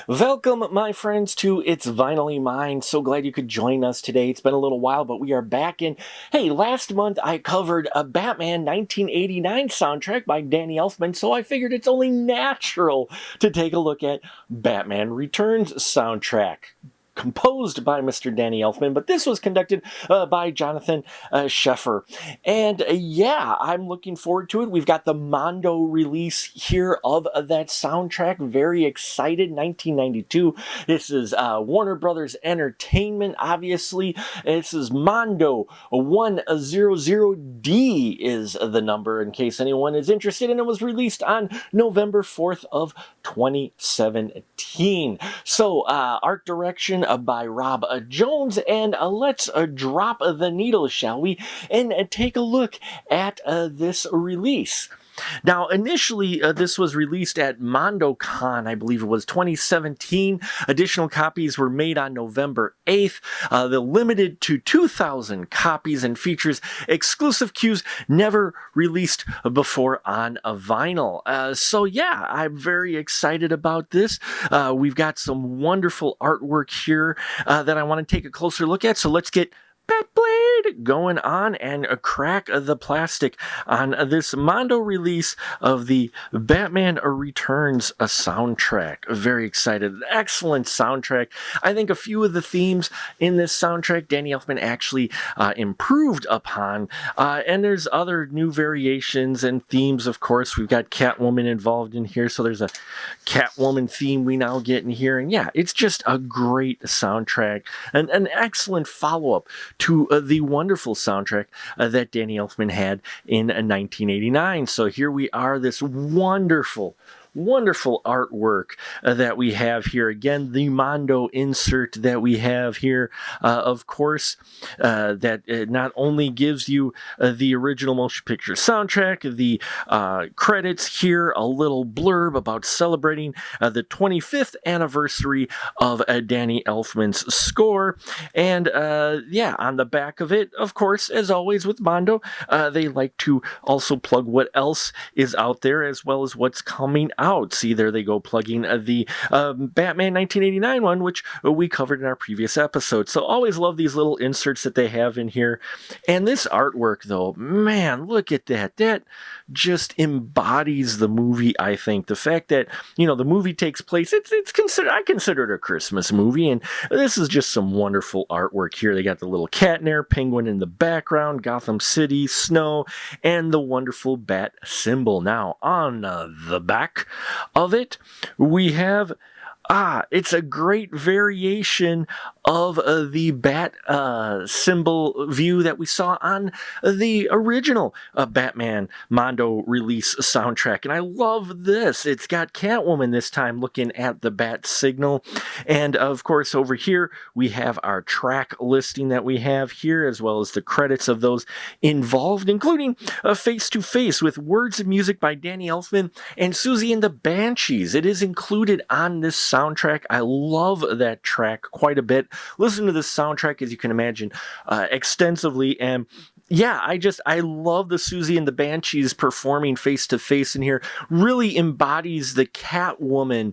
Welcome, my friends, to It's Vinylly Mine. So glad you could join us today. It's been a little while, but we are back in. Hey, last month I covered a Batman 1989 soundtrack by Danny Elfman, so I figured it's only natural to take a look at Batman Returns soundtrack, composed by Mr. Danny Elfman, but this was conducted by Jonathan Sheffer. And yeah, I'm looking forward to it. We've got the Mondo release here of that soundtrack. Very excited. 1992. This is Warner Brothers Entertainment, obviously. This is Mondo 100D is the number in case anyone is interested, and it was released on November 4th of 2017. So, art direction by Rob Jones, and let's drop the needle, shall we, and take a look at this release. Now, initially, this was released at MondoCon, I believe it was 2017. Additional copies were made on November 8th. They're limited to 2,000 copies and features exclusive cues never released before on a vinyl. So yeah, I'm very excited about this. We've got some wonderful artwork here that I want to take a closer look at. So let's get Batblade going on and crack the plastic on this Mondo release of the Batman Returns soundtrack. Very excited. Excellent soundtrack. I think a few of the themes in this soundtrack Danny Elfman actually improved upon, and there's other new variations and themes. Of course, we've got Catwoman involved in here, so there's a Catwoman theme we now get in here, and yeah, it's just a great soundtrack and an excellent follow-up to the wonderful soundtrack that Danny Elfman had in 1989. So here we are, this wonderful artwork that we have here. Again, the Mondo insert that we have here, of course, that not only gives you the original motion picture soundtrack, the credits here, a little blurb about celebrating the 25th anniversary of Danny Elfman's score, and yeah, on the back of it, of course, as always with Mondo, they like to also plug what else is out there as well as what's coming out. See, there they go, plugging the Batman 1989 one, which we covered in our previous episode. So always love these little inserts that they have in here. And this artwork, though, man, look at that. That just embodies the movie, I think. The fact that, you know, the movie takes place, I consider it a Christmas movie, and this is just some wonderful artwork here. They got the little cat in there, penguin in the background, Gotham City, snow, and the wonderful bat symbol. Now, on the back of it, we have it's a great variation of the bat symbol view that we saw on the original Batman Mondo release soundtrack. And I love this. It's got Catwoman this time looking at the bat signal. And of course, over here, we have our track listing that we have here, as well as the credits of those involved, including Face to Face with words and music by Danny Elfman and Susie and the Banshees. It is included on this soundtrack. I love that track quite a bit. Listen to this soundtrack, as you can imagine, extensively, and yeah, I love the Susie and the Banshees performing Face to Face in here. Really embodies the Catwoman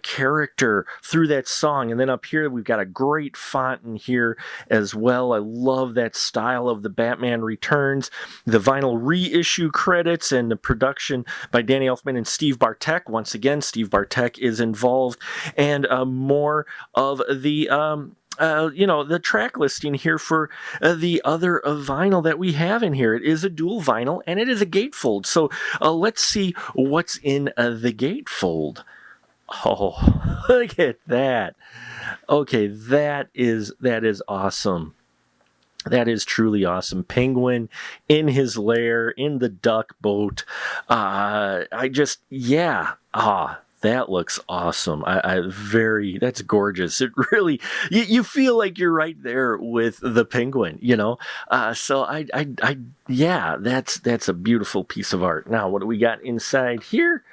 character through that song. And then up here, we've got a great font in here as well. I love that style of the Batman Returns. The vinyl reissue credits and the production by Danny Elfman and Steve Bartek. Once again, Steve Bartek is involved. And more of the the track listing here for the other vinyl that we have in here. It is a dual vinyl and it is a gatefold. So let's see what's in the gatefold. Oh, look at that. Okay, that is awesome. That is truly awesome. Penguin in his lair, in the duck boat. That looks awesome. That's gorgeous. It really, you feel like you're right there with the penguin, you know? That's a beautiful piece of art. Now, what do we got inside here?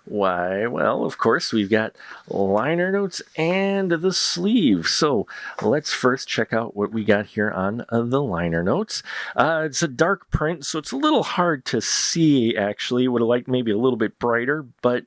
Why, well, of course, we've got liner notes and the sleeve. So let's first check out what we got here on the liner notes. It's a dark print, so it's a little hard to see, actually. Would have liked maybe a little bit brighter, but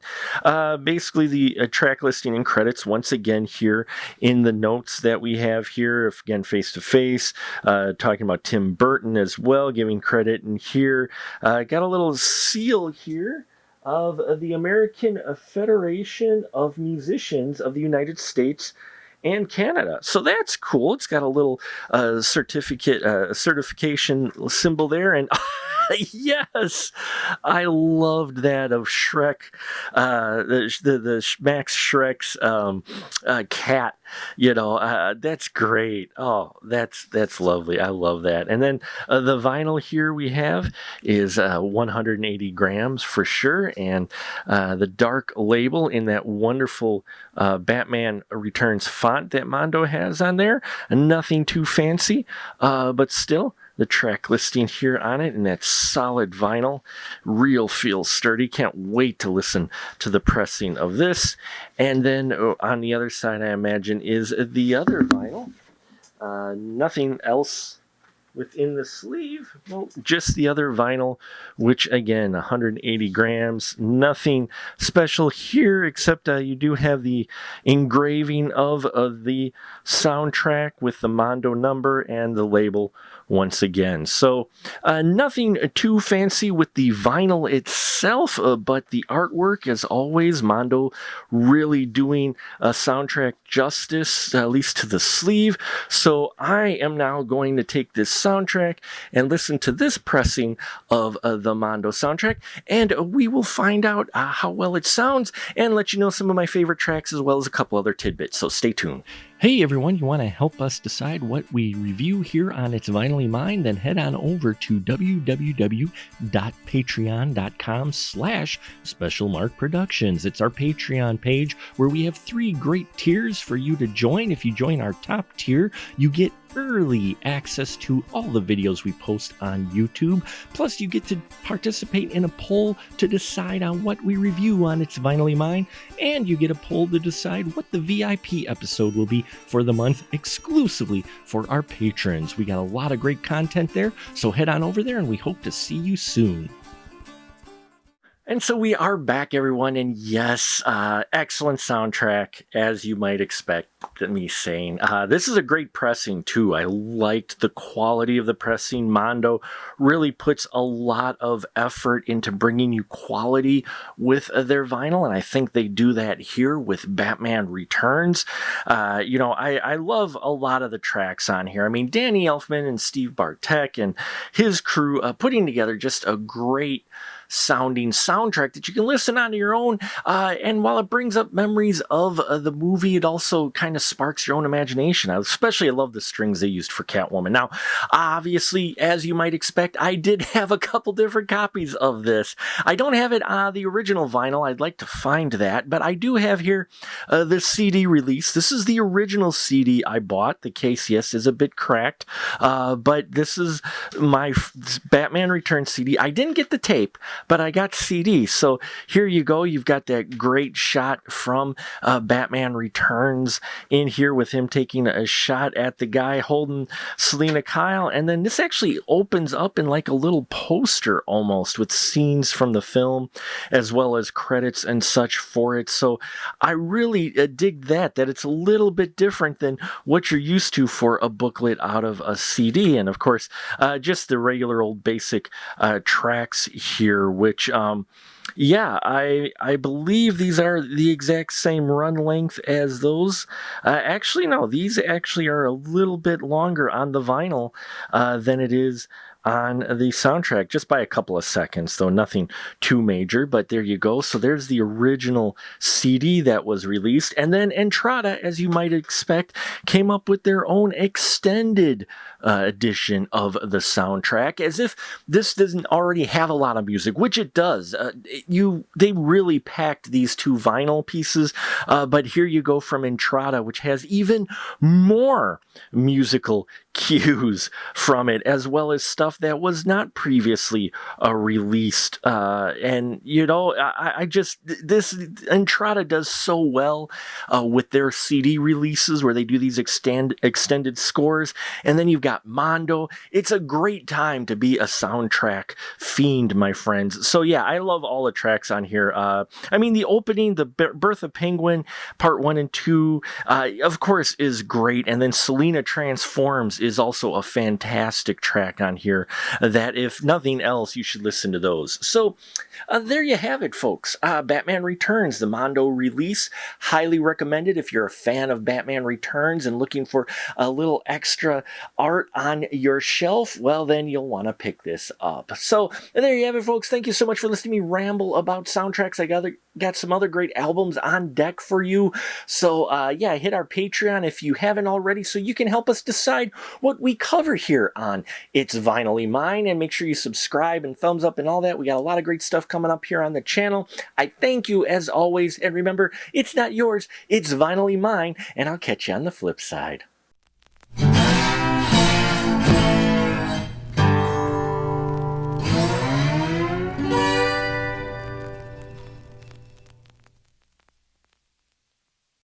basically the track listing and credits, once again, here in the notes that we have here, again, face to face, talking about Tim Burton as well, giving credit. And here, got a little seal here of the American Federation of Musicians of the United States and Canada. So that's cool. It's got a little certification symbol there, and yes, I loved that of Shrek, the Max Shrek's cat. That's great. Oh, that's lovely. I love that. And then the vinyl here we have is 180 grams for sure, and the dark label in that wonderful Batman Returns font that Mondo has on there. Nothing too fancy, but still, the track listing here on it, and that solid vinyl, real feels sturdy. Can't wait to listen to the pressing of this. And then on the other side, I imagine, is the other vinyl. Nothing else within the sleeve. Well, just the other vinyl, which again, 180 grams. Nothing special here, except you do have the engraving of the soundtrack with the Mondo number and the label once again. So nothing too fancy with the vinyl itself, but the artwork, as always, Mondo really doing a soundtrack justice, at least to the sleeve. So I am now going to take this soundtrack and listen to this pressing of the Mondo soundtrack, and we will find out how well it sounds and let you know some of my favorite tracks as well as a couple other tidbits. So stay tuned. Hey everyone, you want to help us decide what we review here on It's Vinylly Mine? Then head on over to www.patreon.com/specialmarkproductions. It's our Patreon page where we have 3 great tiers for you to join. If you join our top tier, you get early access to all the videos we post on YouTube. Plus, you get to participate in a poll to decide on what we review on It's Vinylly Mine, and you get a poll to decide what the VIP episode will be for the month exclusively for our patrons. We got a lot of great content there, so head on over there and we hope to see you soon. And so we are back, everyone, and yes, excellent soundtrack, as you might expect me saying. This is a great pressing, too. I liked the quality of the pressing. Mondo really puts a lot of effort into bringing you quality with their vinyl, and I think they do that here with Batman Returns. I love a lot of the tracks on here. I mean, Danny Elfman and Steve Bartek and his crew putting together just a great sounding soundtrack that you can listen on your own, and while it brings up memories of the movie, it also kind of sparks your own imagination. I love the strings they used for Catwoman. Now, obviously, as you might expect, I did have a couple different copies of this. I don't have it the original vinyl. I'd like to find that, but I do have here the CD release. This is the original CD I bought. The case, yes, is a bit cracked, but this is my Batman Returns CD. I didn't get the tape, but I got CD. So here you go. You've got that great shot from Batman Returns in here with him taking a shot at the guy holding Selina Kyle. And then this actually opens up in like a little poster almost with scenes from the film as well as credits and such for it. So I really dig that it's a little bit different than what you're used to for a booklet out of a CD. And of course, just the regular old basic tracks here, which I believe these are the exact same run length as those. Actually, no, these actually are a little bit longer on the vinyl than it is on the soundtrack, just by a couple of seconds, though nothing too major, but there you go. So there's the original CD that was released, and then Entrada, as you might expect, came up with their own extended edition of the soundtrack, as if this doesn't already have a lot of music, which it does. They really packed these two vinyl pieces, but here you go from Entrada, which has even more musical cues from it, as well as stuff that was not previously released. And you know, this Entrada does so well with their CD releases where they do these extended scores. And then you've got Mondo. It's a great time to be a soundtrack fiend, my friends. So yeah, I love all the tracks on here. I mean, the opening, the Birth of Penguin, part 1 and 2, of course, is great. And then Selena Transforms is also a fantastic track on here that, if nothing else, you should listen to those. So there you have it, folks. Batman Returns, the Mondo release. Highly recommended if you're a fan of Batman Returns and looking for a little extra art on your shelf. Well, then you'll want to pick this up. So there you have it, folks. Thank you so much for listening to me ramble about soundtracks. I got some other great albums on deck for you. So yeah, hit our Patreon if you haven't already, so you can help us decide what we cover here on It's Vinylly Mine, and make sure you subscribe and thumbs up and all that. We got a lot of great stuff coming up here on the channel. I thank you as always, and remember, it's not yours, it's vinylly mine, and I'll catch you on the flip side.